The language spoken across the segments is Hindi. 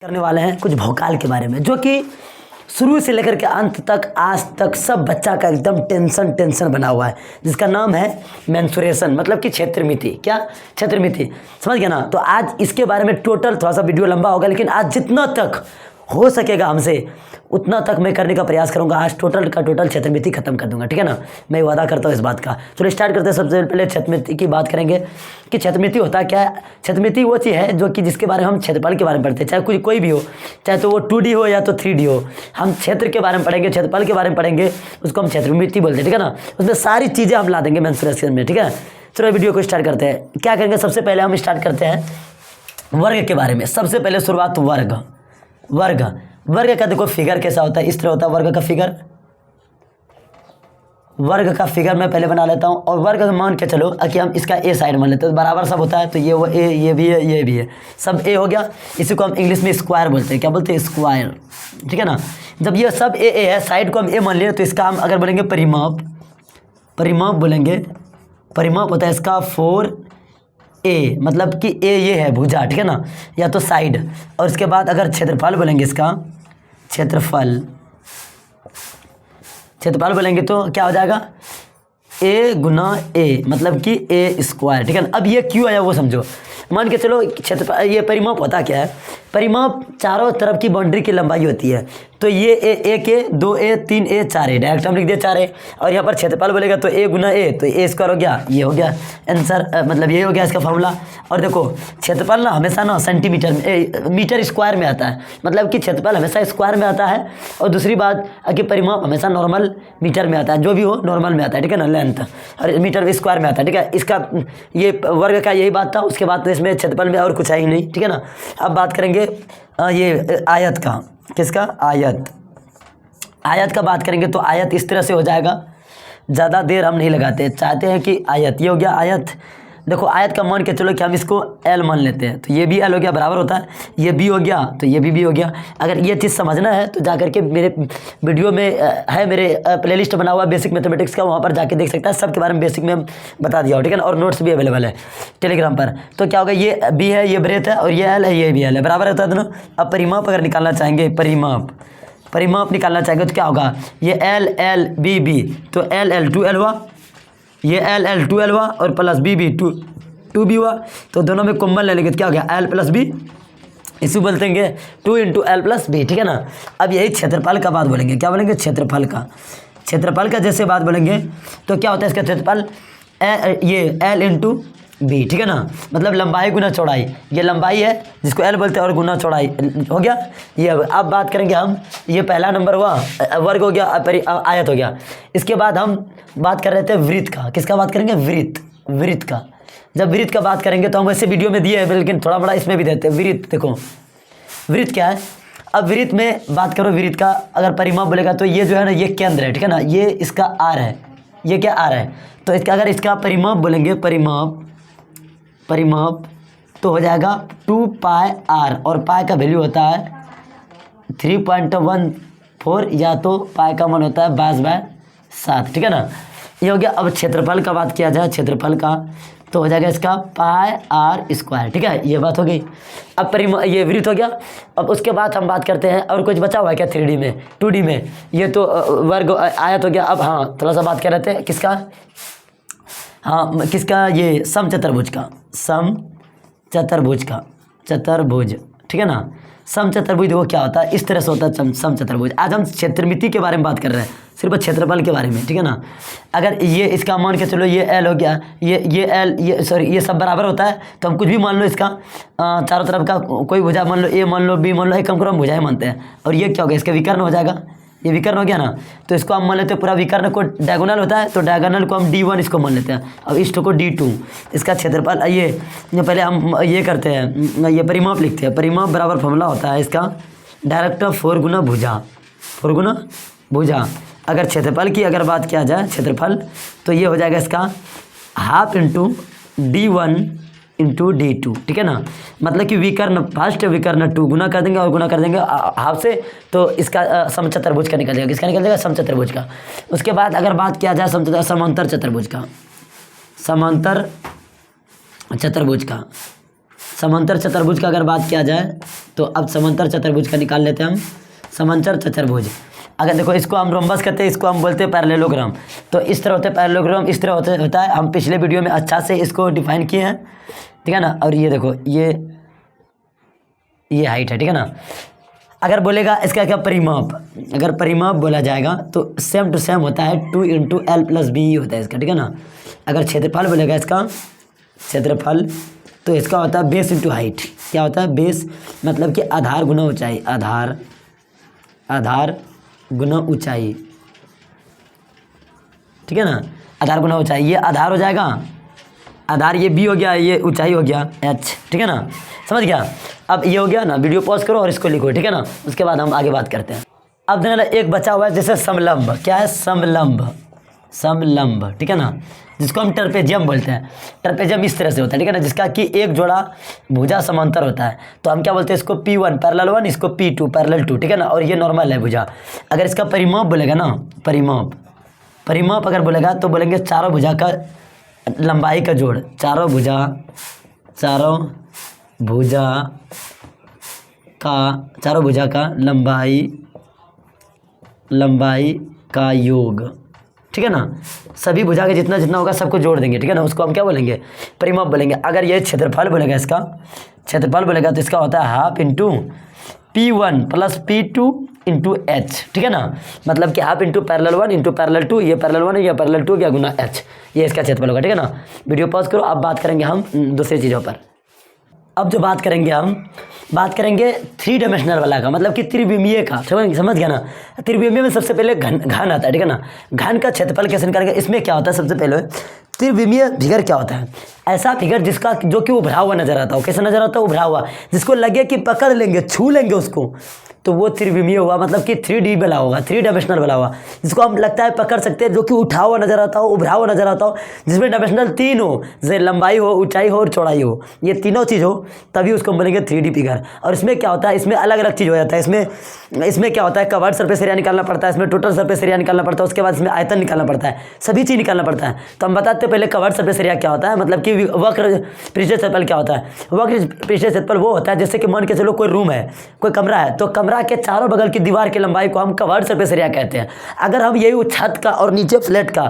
करने वाले हैं कुछ भौकाल के बारे में, जो कि शुरू से लेकर के अंत तक आज तक सब बच्चा का एकदम टेंशन बना हुआ है, जिसका नाम है मेंसुरेशन, मतलब कि क्षेत्रमिति। क्या क्षेत्रमिति, समझ गया ना। तो आज इसके बारे में टोटल, थोड़ा सा वीडियो लंबा होगा लेकिन आज जितना तक हो सकेगा हमसे उतना तक मैं करने का प्रयास करूंगा। आज टोटल का टोटल क्षेत्रमिति खत्म कर दूंगा, ठीक है ना। मैं वादा करता हूँ इस बात का। चलो स्टार्ट करते हैं। सबसे पहले क्षेत्रमिति की बात करेंगे कि क्षेत्रमिति होता क्या है। क्षेत्रमिति वो चीज़ है जो कि जिसके बारे में हम क्षेत्रफल के बारे में पढ़ते हैं, चाहे कोई भी हो, चाहे तो वो 2D हो या तो 3D हो। हम क्षेत्र के बारे में पढ़ेंगे, क्षेत्रफल के बारे में पढ़ेंगे, उसको हम क्षेत्रमिति बोलते हैं, ठीक है ना। उसमें सारी चीज़ें हम ला देंगे मेंसुरेशन में, ठीक है। चलो वीडियो को स्टार्ट करते हैं। क्या करेंगे, सबसे पहले हम स्टार्ट करते हैं वर्ग के बारे में। सबसे पहले शुरुआत वर्ग का देखो फिगर कैसा होता है, इस तरह होता है वर्ग का फिगर। वर्ग का फिगर मैं पहले बना लेता हूँ, और वर्ग का मान के चलो कि हम इसका ए साइड मान लेते हैं, तो बराबर सब होता है, तो ये वो ए, ये भी है, ये भी है, सब ए हो गया। इसी को हम इंग्लिश में स्क्वायर बोलते हैं। क्या बोलते हैं? स्क्वायर, ठीक है ना। जब ये सब ए है, साइड को हम ए मान लिए, तो इसका हम अगर बोलेंगे परिमाप बोलेंगे। परिमाप होता है इसका 4a, मतलब कि ए ये है भुजा, ठीक है ना, या तो साइड। और इसके बाद अगर क्षेत्रफल बोलेंगे, इसका क्षेत्रफल बोलेंगे तो क्या हो जाएगा? a गुना a, मतलब कि a स्क्वायर, ठीक है ना। अब ये क्यों आया वो समझो। मान के चलो क्षेत्रफल, ये परिमाप होता क्या है? परिमाप चारों तरफ की बाउंड्री की लंबाई होती है। तो ये ए के 2a 3a 4a, डायरेक्ट हम लिख दिए 4a। और यहाँ पर क्षेत्रफल बोलेगा तो a गुना a, तो a स्क्वायर हो गया, ये हो गया आंसर, मतलब ये हो गया इसका फॉर्मूला। और देखो क्षेत्रफल ना हमेशा ना सेंटीमीटर में, मीटर स्क्वायर में आता है, मतलब कि क्षेत्रफल हमेशा स्क्वायर में आता है। और दूसरी बात कि परिमाप हमेशा नॉर्मल मीटर में आता है, जो भी हो नॉर्मल में आता है, ठीक है ना, लेंथ, और मीटर स्क्वायर में आता है, ठीक है। इसका ये वर्ग का यही बात था। उसके बाद तो इसमें क्षेत्रफल में और कुछ है ही नहीं, ठीक है ना। अब बात करेंगे ये आयत का। किसका? आयत का बात करेंगे तो आयत इस तरह से हो जाएगा। ज़्यादा देर हम नहीं लगाते, चाहते हैं कि आयत, ये हो गया आयत। देखो आयत का मान के चलो कि हम इसको L मान लेते हैं, तो ये भी L हो गया, बराबर होता है। ये B हो गया, तो ये भी हो गया। अगर ये चीज़ समझना है तो जाकर के मेरे वीडियो में है, मेरे प्लेलिस्ट बना हुआ बेसिक मैथमेटिक्स का, वहाँ पर जाके देख सकता है। सबके बारे में बेसिक में बता दिया हो, ठीक है ना। और नोट्स भी अवेलेबल है टेलीग्राम पर। तो क्या होगा, ये B है, ये ब्रेथ है, और ये L है, ये भी L है, बराबर होता है दोनों। अब परिमाप अगर निकालना चाहेंगे, परिमाप निकालना चाहेंगे तो क्या होगा? ये L B, तो L 2L हुआ, ये L 2L हुआ, और प्लस B 2B हुआ। तो दोनों में कॉमन ले लेंगे तो क्या हो गया? L प्लस B, इसी बोलते हैं 2 × L प्लस B, ठीक है ना। अब यही क्षेत्रफल का बात बोलेंगे। क्या बोलेंगे? क्षेत्रफल का जैसे बात बोलेंगे तो क्या होता है इसका क्षेत्रफल? ये L × B, ठीक है ना, मतलब लंबाई गुना चौड़ाई। ये लंबाई है जिसको L बोलते हैं, और गुना चौड़ाई हो गया ये। अब बात करेंगे हम, ये पहला नंबर हुआ, वर्ग हो गया, आयत हो गया। इसके बाद हम बात कर रहे थे वृत्त का। किसका बात करेंगे? वृत्त का। जब वृत्त का बात करेंगे तो हम वैसे वीडियो में दिए हैं, लेकिन थोड़ा बड़ा इसमें भी देते हैं। वृत्त देखो, वृत्त क्या है। अब वृत्त में बात करो, वृत्त का अगर परिमाप बोलेगा तो ये जो है ना, ये केंद्र है, ठीक है ना, ये इसका R है, ये क्या R है। तो इसका अगर इसका परिमाप बोलेंगे, परिमाप तो हो जाएगा 2πr, और पाई का वैल्यू होता है 3.14, या तो पाई का मान होता है 22/7, ठीक है ना। ये हो गया। अब क्षेत्रफल का बात किया जाए, क्षेत्रफल का तो हो जाएगा इसका πr स्क्वायर, ठीक है, ये बात हो गई। अब ये वृत्त हो गया। अब उसके बाद हम बात करते हैं, और कुछ बचा हुआ है क्या 3D में, 2D में? ये तो वर्ग आयत हो गया। अब हाँ, थोड़ा सा बात कर रहे थे किसका? हाँ, किसका? ये समचतुर्भुज का, चतुर्भुज, ठीक है ना। समचतुर्भुज देखो क्या होता है, इस तरह से होता है समचतुर्भुज। आज हम क्षेत्रमिति के बारे में बात कर रहे हैं, सिर्फ क्षेत्रफल के बारे में, ठीक है ना। अगर ये इसका मान के चलो, ये L हो गया, ये L, ये सॉरी, ये सब बराबर होता है, तो हम कुछ भी मान लो इसका, चारों तरफ का कोई भुजा मान लो, A मान लो, B मान लो, एक हम को भुजाएं मानते हैं। और ये क्या हो गया? इसका विकर्ण हो जाएगा, ये विकर्ण हो गया ना। तो इसको हम मान लेते हैं, पूरा विकर्ण को डायगोनल होता है, तो डायगोनल को हम D1 इसको मान लेते हैं, अब इष्ट को D2। इसका क्षेत्रफल, ये पहले हम ये करते हैं, ये परिमाप लिखते हैं। परिमाप बराबर फॉर्मूला होता है इसका डायरेक्ट 4 गुना भुजा। अगर क्षेत्रफल की अगर बात किया जाए, क्षेत्रफल, तो ये हो जाएगा इसका ½ × D1 × D2, ठीक है ना। मतलब कि विकर्ण फर्स्ट, विकर्ण 2 गुना कर देंगे, और गुना कर देंगे हाफ से, तो इसका समचतुर्भुज का निकल जाएगा। किसका निकल जाएगा? समचतुर्भुज का। उसके बाद अगर बात किया जाए समांतर चतुर्भुज का, समांतर चतुर्भुज का अगर बात किया जाए तो अब समांतर चतुर्भुज का निकाल लेते हैं हम। समांतर चतुर्भुज अगर देखो इसको हम रोम्बस कहते हैं, इसको हम बोलते हैं पैरेललोग्राम। तो इस तरह होते हैं पैरेललोग्राम, इस तरह होता है। हम पिछले वीडियो में अच्छा से इसको डिफाइन किए हैं, ठीक है ना। और ये देखो ये हाइट है, ठीक है ना। अगर बोलेगा इसका क्या परिमाप, अगर परिमाप बोला जाएगा तो सेम टू सेम होता है 2 × L + B होता है इसका, ठीक है ना। अगर क्षेत्रफल बोलेगा इसका क्षेत्रफल तो इसका होता है बेस इंटू हाइट। क्या होता है बेस, मतलब कि आधार गुना ऊंचाई, आधार गुना ऊंचाई, ठीक है ना। आधार गुना ऊंचाई, ये आधार हो जाएगा, आधार ये B हो गया, ये ऊंचाई हो गया H, ठीक है ना। समझ गया। अब ये हो गया ना, वीडियो पॉज करो और इसको लिखो, ठीक है ना। उसके बाद हम आगे बात करते हैं। अब देखना एक बचा हुआ है जैसे समलंब। क्या है समलंब, ठीक है ना, जिसको हम ट्रपेजियम बोलते हैं। ट्रपेजियम इस तरह से होता है, ठीक है ना, जिसका कि एक जोड़ा भुजा समांतर होता है। तो हम क्या बोलते हैं इसको P1 पैरेलल 1, इसको P2 पैरेलल 2, ठीक है ना। और ये नॉर्मल है भुजा। अगर इसका परिमाप बोलेगा ना, परिमाप अगर बोलेगा तो बोलेंगे चारों भुजा का लंबाई का जोड़, चारों भुजा का लंबाई का योग, ठीक है ना। सभी भुजा के जितना जितना होगा सबको जोड़ देंगे, ठीक है ना। उसको हम क्या बोलेंगे परिमाप बोलेंगे। अगर ये क्षेत्रफल बोलेगा, इसका क्षेत्रफल बोलेगा तो इसका होता है half into P1 + P2 into H, ठीक है ना। मतलब कि half into parallel 1 into parallel 2, ये पैरेलल 1 या पैरेलल 2 क्या गुना H, ये इसका क्षेत्रफल होगा, ठीक है ना। वीडियो पॉज करो। अब बात करेंगे हम दूसरी चीज़ों पर। अब जो बात करेंगे हम 3 डायमेंशनल वाला का, मतलब कि त्रिविमीय का। समझ गया ना। त्रिविमीय में सबसे पहले घन आता है, ठीक है ना। घन का क्षेत्रफल कैसे निकालेंगे, इसमें क्या होता है सबसे पहले त्रिविमीय फिगर क्या होता है, ऐसा फिगर जिसका जो कि उभरा हुआ नजर आता हो। कैसे नजर आता है, उभरा हुआ, जिसको लगे कि पकड़ लेंगे, छू लेंगे उसको, तो वो त्रिविमीय हुआ, मतलब कि 3D वाला होगा, 3 डायमेंशनल वाला हुआ, जिसको हम लगता है पकड़ सकते हैं, जो कि उठा हुआ नजर आता हो, उभरा हुआ नजर आता हो, जिसमें डायमेंशनल 3 हो, जैसे लंबाई हो, ऊंचाई हो और चौड़ाई हो, ये तीनों चीज़ हो, तभी उसको बोलेंगे 3D फिगर। और इसमें क्या होता है, इसमें अलग अलग चीज़ हो जाता है। इसमें क्या होता है, कवर्ड सरफेस एरिया निकालना पड़ता है, इसमें टोटल सरफेस एरिया निकालना पड़ता है, उसके बाद इसमें आयतन निकालना पड़ता है, सभी चीज़ निकालना पड़ता है। तो हम बताते हैं पहले कवर्ड सरफेस एरिया क्या होता है, मतलब कि वक्र पृष्ठीय क्षेत्रफल क्या होता है। वक्र पृष्ठीय क्षेत्रफल वो होता है जैसे कि मान के चलो कोई रूम है, कोई कमरा है, तो कमरा के चारों बगल की दीवार की लंबाई को हम कवर्ड सरफेस एरिया कहते हैं। अगर हम यही छत का और नीचे फ्लैट का,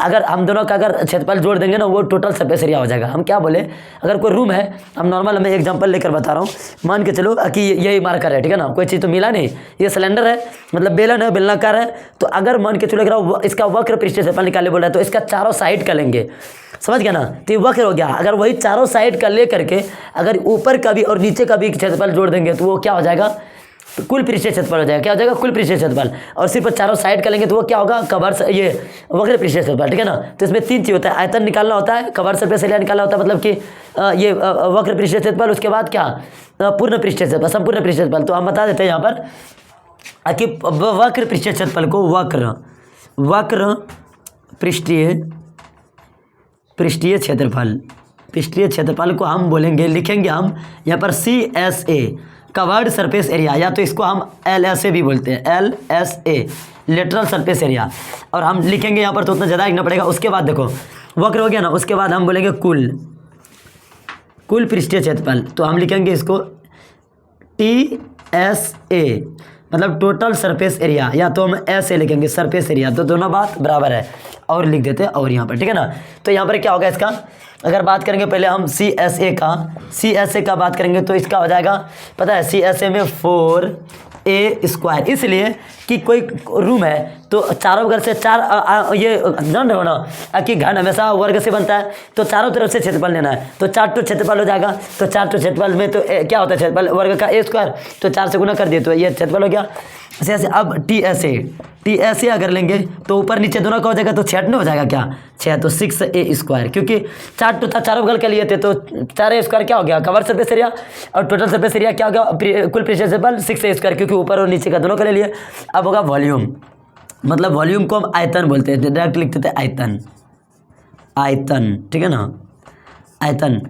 अगर हम दोनों का अगर क्षेत्रफल जोड़ देंगे ना, वो टोटल सरफेस एरिया हो जाएगा। हम क्या बोले, अगर कोई रूम है, हम नॉर्मल मैं एग्जांपल लेकर बता रहा हूँ, मान के चलो कि यही मार्कर है, ठीक है ना, कोई चीज़ तो मिला नहीं, ये सिलेंडर है, मतलब बेलन है, बेलनाकार है। तो अगर मान के चलो इसका वक्र पृष्ठीय क्षेत्रफल निकालने बोल रहा है, तो इसका चारों साइड का लेंगे, समझ गया ना। तो ये वक्र हो गया। अगर वही चारों साइड का ले करके अगर ऊपर का भी और नीचे का भी क्षेत्रफल जोड़ देंगे तो वो क्या हो जाएगा, कुल पृष्ठीय क्षेत्रफल हो जाएगा। क्या हो जाएगा, कुल पृष्ठीय क्षेत्रफल। और सिर्फ चारों साइड का लेंगे तो वो क्या होगा, कवर्ड, ये वक्र पृष्ठीय क्षेत्रफल, ठीक है ना। तो इसमें 3 चीज़ होता है, आयतन निकालना होता है, कवर्ड सरफेस एरिया निकालना होता है, मतलब कि ये वक्र पृष्ठीय क्षेत्रफल, उसके बाद क्या पूर्ण पृष्ठीय क्षेत्रफल, संपूर्ण पृष्ठीय क्षेत्रफल। तो हम बता देते हैं यहाँ पर कि वक्र पृष्ठीय क्षेत्रफल को वक्र पृष्ठीय क्षेत्रफल को हम बोलेंगे, लिखेंगे हम यहाँ पर CSA कवर्ड सरफेस एरिया, या तो इसको हम LSA भी बोलते हैं, LSA लेटरल सरफेस एरिया। और हम लिखेंगे यहाँ पर तो उतना ज़्यादा लिखना पड़ेगा। उसके बाद देखो वक्र हो गया ना, उसके बाद हम बोलेंगे कुल पृष्ठीय क्षेत्रफल, तो हम लिखेंगे इसको TSA, मतलब टोटल सरफेस एरिया, या तो हम ऐसे लिखेंगे सरफेस एरिया, तो दोनों बात बराबर है। और लिख देते हैं और यहाँ पर, ठीक है ना। तो यहाँ पर क्या होगा इसका, अगर बात करेंगे पहले हम CSA का बात करेंगे तो इसका हो जाएगा, पता है CSA में 4A², इसलिए कि कोई रूम है तो चारों बगल से 4 ये जान रहे हो ना कि घन हमेशा वर्ग से बनता है, तो चारों तरफ से क्षेत्रफल लेना है, तो 4 तो क्षेत्रफल हो जाएगा। तो 4 तो क्षेत्रफल में तो क्या होता है, क्षेत्रफल वर्ग का A², तो 4 से गुना कर दिए तो ये क्षेत्रफल हो गया। ऐसे अब TSA अगर लेंगे तो ऊपर नीचे दोनों का हो जाएगा, तो 6 हो जाएगा, क्या 6, तो 6A², क्योंकि 4 तो था, चारों बगल के लिए थे, तो 4A² क्या हो गया, कवर सरफेस एरिया, और टोटल सरफेस एरिया क्या हो गया, कुल पृष्ठीय क्षेत्रफल 6A², क्योंकि ऊपर और नीचे का दोनों के ले लिए। अब होगा वॉल्यूम, मतलब वॉल्यूम को हम आयतन बोलते हैं, डायरेक्ट लिखते थे आयतन, ठीक है ना। आयतन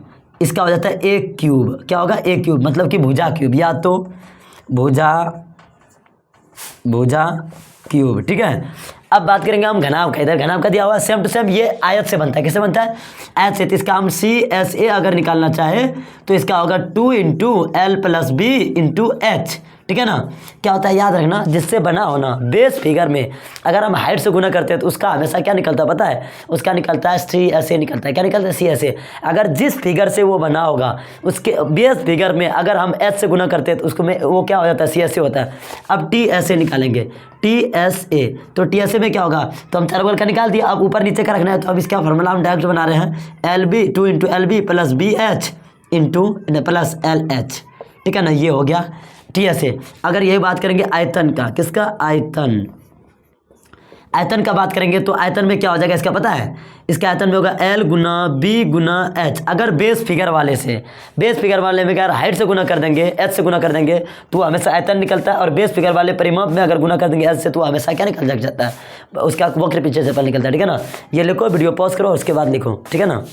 इसका हो जाता है A³, क्या होगा A³, मतलब कि भुजा क्यूब, या तो भुजा क्यूब, ठीक है। अब बात करेंगे हम घनाभ का। इधर घनाभ का दिया हुआ सेम टू सेम, ये आयत से बनता है। किससे बनता है? एच से। तो इसका हम CSA अगर निकालना चाहे तो इसका होगा 2 into L plus B into H, ठीक है ना। क्या होता है याद रखना, जिससे बना हो ना बेस फिगर में अगर हम हाइट से गुना करते हैं तो उसका हमेशा क्या निकलता है पता है? उसका निकलता है CSA निकलता है। क्या निकलता है? CSA। अगर जिस फिगर से वो बना होगा उसके बेस फिगर में अगर हम एच से गुना करते हैं तो उसको में वो क्या हो जाता है? CSA होता है। अब TSA निकालेंगे, TSA। तो TSA में क्या होगा? तो हम चारों का निकाल दिया, अब ऊपर नीचे का रखना है। तो अब इसका फॉर्मूला हम डायरेक्ट बना रहे हैं, LB 2 into LB plus BH into plus LH, ठीक है ना। ये हो गया TSA। अगर यही बात करेंगे आयतन का, किसका? आयतन। आयतन का बात करेंगे तो आयतन में क्या हो जाएगा इसका पता है? इसका आयतन में होगा L गुना B गुना H। अगर बेस फिगर वाले से, बेस फिगर वाले में अगर हाइट से गुना कर देंगे, H से गुना कर देंगे तो हमेशा आयतन निकलता है। और बेस फिगर वाले परिमाप में अगर गुना कर देंगे H से तो हमेशा क्या निकल जाता है? उसका वक्र पीछे से पल निकलता है, ठीक है ना। ये लिखो, वीडियो पॉज करो और उसके बाद लिखो, ठीक है ना।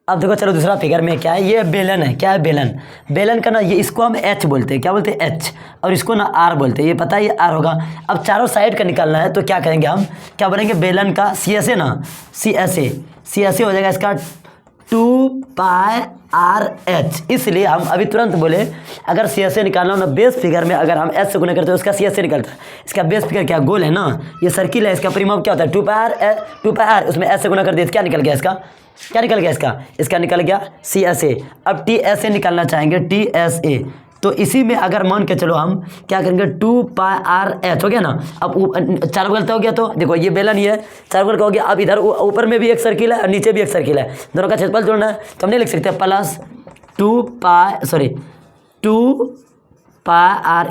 अब देखो चलो दूसरा फिगर में क्या है, ये बेलन है। क्या है? बेलन। बेलन का ना ये इसको हम H बोलते हैं। क्या बोलते हैं? H। और इसको ना R बोलते हैं। ये पता है ये R होगा। अब चारों साइड का निकालना है तो क्या करेंगे हम? क्या बनेंगे? बेलन का CSA ना, CSA हो जाएगा इसका 2πRH। इसलिए हम अभी तुरंत बोले अगर CSA निकालना हो ना बेस फिगर में अगर हम H से गुना करते हैं उसका CSA निकलता है। इसका बेस फिगर क्या? गोल है ना, ये सर्किल है। इसका परिमाप क्या होता है? 2πr, उसमें H से गुना कर दिया तो क्या निकल गया इसका? क्या निकल गया इसका? इसका निकल गया CSA। अब TSA निकालना चाहेंगे, TSA। तो इसी में अगर मान के चलो हम क्या करेंगे 2πRH हो गया ना। अब चारों बगल हो गया तो देखो ये बेलन ही है, चारों बगल का हो गया। अब इधर ऊपर में भी एक सर्किल है और नीचे भी एक सर्किल है, दोनों का क्षेत्रफल जोड़ना है। तो हम नहीं लिख सकते प्लस 2πr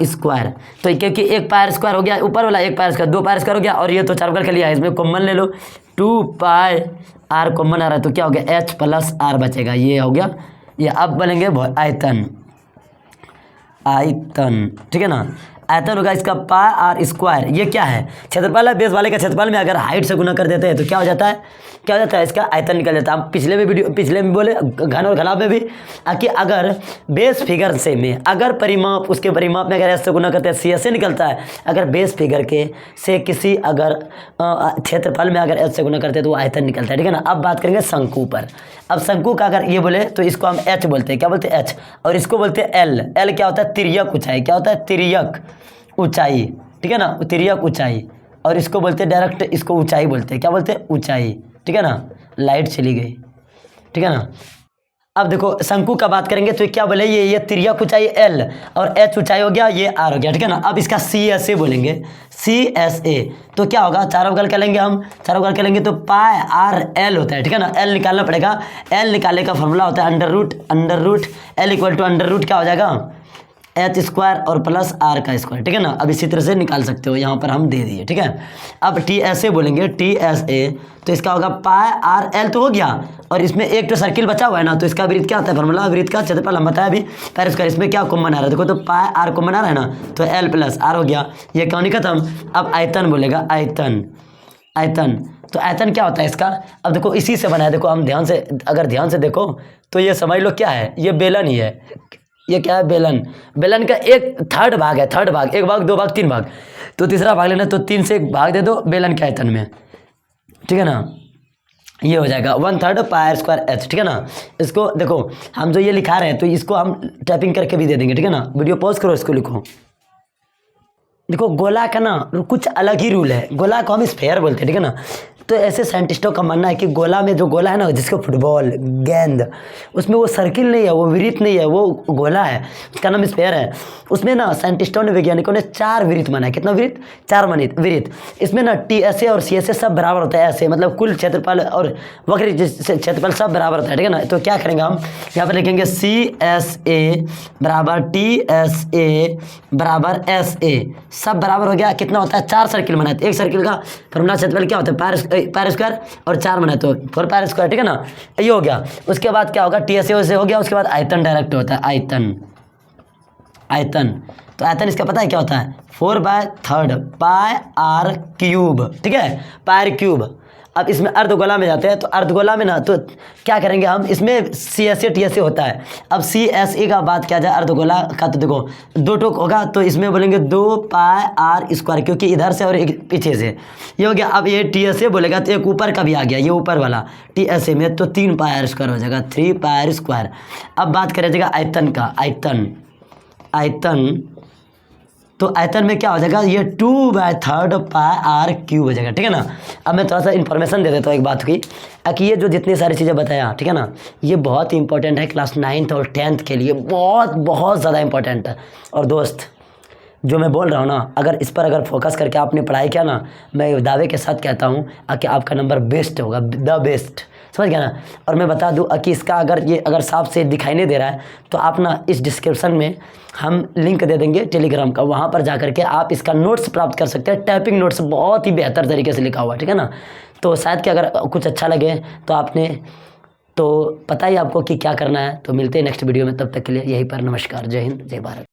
स्क्वायर। तो क्योंकि एक पायर स्क्वायर हो गया ऊपर वाला, एक पायर स्क्वायर, 2 पायर स्क्वायर हो गया। और ये तो चारों बगल का लिया है, इसमें कॉमन ले लो, 2πr कॉमन आ रहा है तो क्या हो गया? H प्लस R बचेगा। ये हो गया। ये अब बनेंगे आयतन, आयतन, ठीक है ना। आयतन होगा इसका πr स्क्वायर। ये क्या है? क्षेत्रफल है। बेस वाले का क्षेत्रफल में अगर हाइट से गुना कर देते हैं तो क्या हो जाता है? क्या हो जाता है? इसका आयतन निकल जाता है। हम पिछले में बोले घन और घनाभ में भी कि अगर बेस फिगर से में अगर परिमाप, उसके परिमाप में अगर ऐसे गुना करते हैं CSA निकलता है। अगर बेस फिगर के से किसी अगर क्षेत्रफल में अगर ऐसे गुना करते हैं तो वो आयतन निकलता है, ठीक है ना। अब बात करेंगे शंकु पर। अब शंकु का अगर ये बोले तो इसको हम H बोलते हैं। क्या बोलते हैं? H। और इसको बोलते हैं L। L क्या होता है? तिर्यक ऊंचाई। क्या होता है? तिर्यक ऊंचाई, ठीक है ना, तिर्यक ऊंचाई। और इसको बोलते हैं डायरेक्ट, इसको ऊंचाई बोलते हैं। क्या बोलते हैं? ऊंचाई, ठीक है ना। लाइट चली गई, ठीक है ना। अब देखो शंकु का बात करेंगे तो क्या बोले, ये तिर्यक ऊंचाई L और H ऊंचाई हो गया, ये R हो गया, ठीक है ना। अब इसका CSA बोलेंगे, CSA। तो क्या होगा? चारों बगल कर लेंगे हम, चारों बगल कर लेंगे तो πRL होता है, ठीक है ना। L निकालना पड़ेगा। L निकालने का फॉर्मूला होता है under root L equal to under root क्या हो जाएगा? H स्क्वायर और प्लस R का स्क्वायर, ठीक है ना। अब इसी तरह से निकाल सकते हो, यहाँ पर हम दे दिए, ठीक है। अब TSA बोलेंगे, TSA तो इसका होगा πRL तो हो गया। और इसमें एक तो सर्किल बचा हुआ है ना, तो इसका वृत्त क्या होता है? फॉर्मूला वृत्त का क्षेत्रफल हम बताया अभी पैर स्क्वायर। इसमें क्या कॉमन आ रहा है? देखो तो πR कॉमन आ रहा है ना, तो L प्लस R हो गया। ये कहानी खत्म। अब आयतन बोलेगा, आयतन, आयतन। तो आयतन क्या होता है इसका? अब देखो इसी से बना है। देखो हम ध्यान से, अगर ध्यान से देखो तो ये समझ लो क्या है, ये बेलन ही है। ये क्या है? बेलन। बेलन का एक थर्ड भाग है, थर्ड भाग, 1 भाग 2 भाग 3 भाग, तो तीसरा भाग लेना, तो 3 से 1 भाग दे दो बेलन के आयतन में, ठीक है ना। ये हो जाएगा 1/3 πr²h, ठीक है ना। इसको देखो हम जो ये लिखा रहे हैं तो इसको हम टाइपिंग करके भी दे देंगे, ठीक है ना। वीडियो पॉज करो, इसको लिखो। देखो गोला का ना कुछ अलग ही रूल है। गोला को हम स्फेयर बोलते हैं, ठीक है ना। तो ऐसे साइंटिस्टों का मानना है कि गोला में जो गोला है ना, जिसको फुटबॉल गेंद, उसमें वो सर्किल नहीं है, वो वृत्त नहीं है, वो गोला है, उसका नाम स्फेयर है। उसमें ना साइंटिस्टों ने, वैज्ञानिकों ने 4 वृत्त माना है। कितना वृत्त? 4 वृत्त। इसमें ना TSA और CSA सब बराबर होता है, ऐसे मतलब कुल क्षेत्रफल और वक्र क्षेत्रफल सब बराबर होता है, ठीक है ना। तो क्या करेंगे हम, यहाँ पर लिखेंगे CSA बराबर TSA बराबर SA, सब बराबर हो गया। कितना होता है? 4 सर्किल बना है। एक सर्किल का फॉर्मूला क्षेत्रफल क्या होता है? पायर स्क्वायर, और 4 बना तो 4 पायर स्क्वायर, ठीक है ना। ये हो गया। उसके बाद क्या होगा? TSA से हो गया। उसके बाद आयतन डायरेक्ट होता है, आयतन, आयतन। तो आयतन इसका पता है क्या होता है? 4/3 πr क्यूब, ठीक है, पायर क्यूब। अब इसमें अर्धगोला में जाते हैं, तो अर्धगोला में ना तो क्या करेंगे हम, इसमें CSA TSA होता है। अब CSA का बात किया जाए अर्धगोला का, तो देखो 2 टोक होगा, तो इसमें बोलेंगे 2πr², क्योंकि इधर से और एक पीछे से, ये हो गया। अब ये TSA बोलेगा तो एक ऊपर का भी आ गया, ये ऊपर वाला TSA में, तो 3πr² हो जाएगा, 3πr²। अब बात करें जाएगा आयतन का, आयतन तो आयतन में क्या हो जाएगा, ये 2/3πr³ हो जाएगा, ठीक है ना। अब मैं थोड़ा सा इन्फॉर्मेशन दे देता हूँ एक बात की, कि ये जो जितनी सारी चीज़ें बताया, ठीक है ना, ये बहुत ही इंपॉर्टेंट है क्लास 9th और 10th के लिए, बहुत बहुत ज़्यादा इंपॉर्टेंट है। और दोस्त जो मैं बोल रहा हूँ ना, अगर इस पर अगर फोकस करके आपने पढ़ाई किया ना, मैं दावे के साथ कहता हूँ कि आपका नंबर बेस्ट होगा, द बेस्ट, समझ गया ना। और मैं बता दूं कि इसका अगर साफ से दिखाई नहीं दे रहा है, तो आप ना इस डिस्क्रिप्शन में हम लिंक दे देंगे टेलीग्राम का, वहाँ पर जा करके आप इसका नोट्स प्राप्त कर सकते हैं। टाइपिंग नोट्स बहुत ही बेहतर तरीके से लिखा हुआ है, ठीक है ना। तो शायद कि अगर कुछ अच्छा लगे तो आपने तो पता ही आपको कि क्या करना है। तो मिलते हैं नेक्स्ट वीडियो में, तब तक के लिए यहीं पर नमस्कार, जय हिंद, जय भारत।